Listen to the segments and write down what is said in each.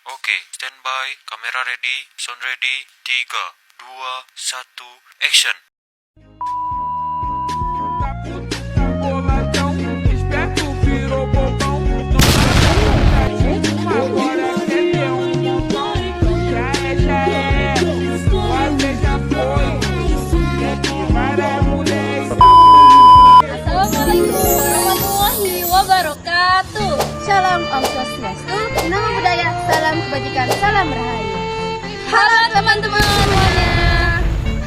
Oke, standby, kamera ready, sound ready, 3, 2, 1, action. Boladão, esperto virou bobão. Agora quer ter montão. Já é, fazer já foi. Quer queimar é mulher. Assalamualaikum warahmatullahi wabarakatuh. Salam Om Swastiastu, Namo Buddhaya, salam kebajikan, salam rahayu. Halo teman-teman semuanya.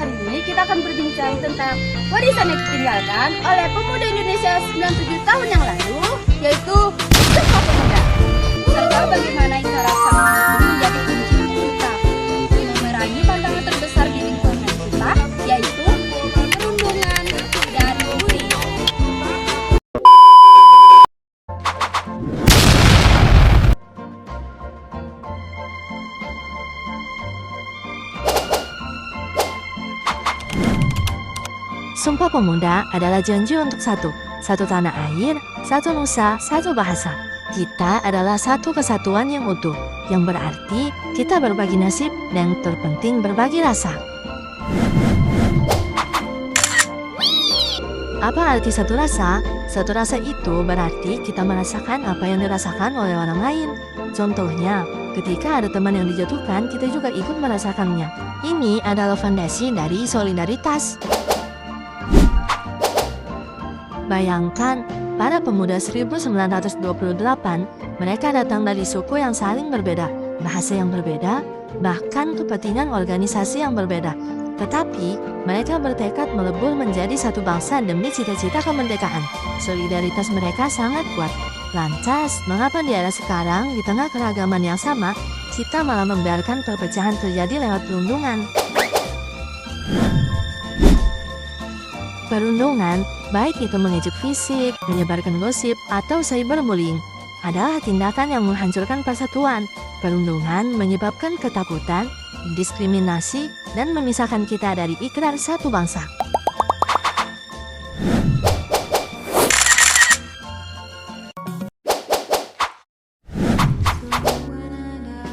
Hari ini kita akan berbincang tentang warisan yang ditinggalkan oleh pemuda Indonesia 97 tahun yang lalu, yaitu Sumpah Pemuda. Serta bagaimana cara sang itu menjadi kunci untuk kita memerangi tantangan terbesar di lingkungan kita, yaitu perundungan dan bullying. Sumpah Pemuda adalah janji untuk satu tanah air, satu nusa, satu bahasa. Kita adalah satu kesatuan yang utuh, yang berarti kita berbagi nasib dan yang terpenting berbagi rasa. Apa arti satu rasa? Satu rasa itu berarti kita merasakan apa yang dirasakan oleh orang lain. Contohnya, ketika ada teman yang dijatuhkan, kita juga ikut merasakannya. Ini adalah fondasi dari solidaritas. Bayangkan, para pemuda 1928, mereka datang dari suku yang saling berbeda, bahasa yang berbeda, bahkan kepentingan organisasi yang berbeda. Tetapi, mereka bertekad melebur menjadi satu bangsa demi cita-cita kemerdekaan. Solidaritas mereka sangat kuat. Lantas, mengapa di era sekarang, di tengah keragaman yang sama, kita malah membiarkan perpecahan terjadi lewat perundungan? Perundungan, baik itu mengejek fisik, menyebarkan gosip, atau cyberbullying, adalah tindakan yang menghancurkan persatuan. Perundungan menyebabkan ketakutan, diskriminasi, dan memisahkan kita dari ikrar satu bangsa.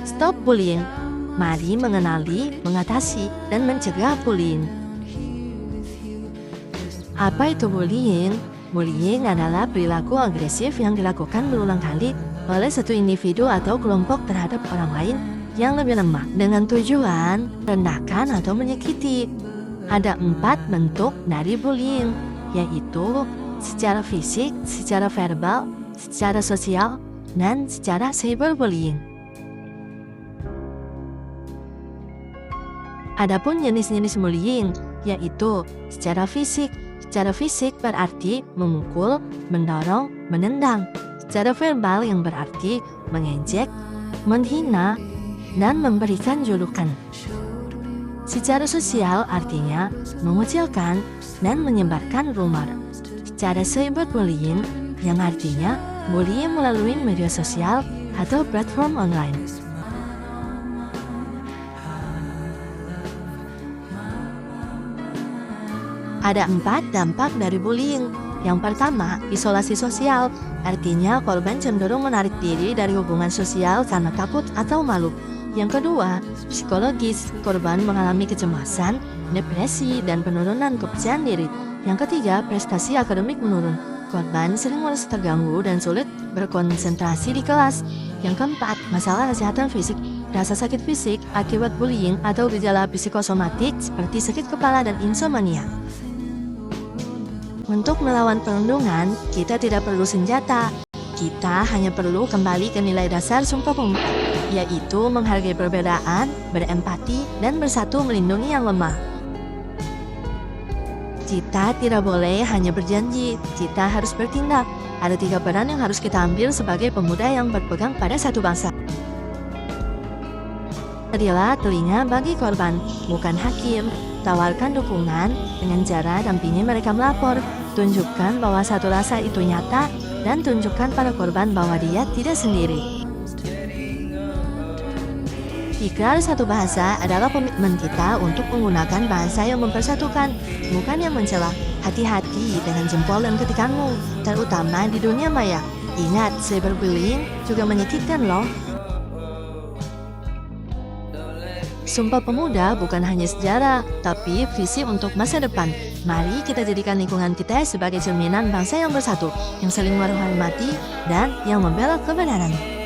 Stop bullying. Mari mengenali, mengatasi, dan mencegah bullying. Apa itu bullying? Bullying adalah perilaku agresif yang dilakukan berulang kali oleh satu individu atau kelompok terhadap orang lain yang lebih lemah dengan tujuan merendahkan atau menyakiti. Ada 4 bentuk dari bullying, yaitu secara fisik, secara verbal, secara sosial, dan secara cyberbullying. Adapun jenis-jenis bullying, yaitu secara fisik. Secara fisik berarti memukul, mendorong, menendang. Secara verbal yang berarti mengejek, menghina, dan memberikan julukan. Secara sosial artinya mengucilkan dan menyebarkan rumor. Secara cyberbullying yang artinya bullying melalui media sosial atau platform online. Ada 4 dampak dari bullying. Yang pertama, isolasi sosial. Artinya korban cenderung menarik diri dari hubungan sosial karena takut atau malu. Yang kedua, psikologis. Korban mengalami kecemasan, depresi, dan penurunan kepercayaan diri. Yang ketiga, prestasi akademik menurun. Korban sering merasa terganggu dan sulit berkonsentrasi di kelas. Yang keempat, masalah kesehatan fisik. Rasa sakit fisik akibat bullying atau gejala psikosomatik seperti sakit kepala dan insomnia. Untuk melawan perundungan, kita tidak perlu senjata. Kita hanya perlu kembali ke nilai dasar Sumpah Pemuda, yaitu menghargai perbedaan, berempati, dan bersatu melindungi yang lemah. Kita tidak boleh hanya berjanji, kita harus bertindak. Ada 3 peran yang harus kita ambil sebagai pemuda yang berpegang pada satu bangsa. Jadilah telinga bagi korban, bukan hakim. Tawarkan dukungan dengan cara dampingi mereka melapor. Tunjukkan bahwa satu rasa itu nyata dan tunjukkan pada korban bahwa dia tidak sendiri. Ikrar satu bahasa adalah komitmen kita untuk menggunakan bahasa yang mempersatukan, bukan yang mencela. Hati-hati dengan jempol dan ketikanmu, terutama di dunia maya. Ingat, cyberbullying juga menyakitkan loh. Sumpah Pemuda bukan hanya sejarah, tapi visi untuk masa depan. Mari kita jadikan lingkungan kita sebagai cerminan bangsa yang bersatu, yang saling menghormati, dan yang membela kebenaran.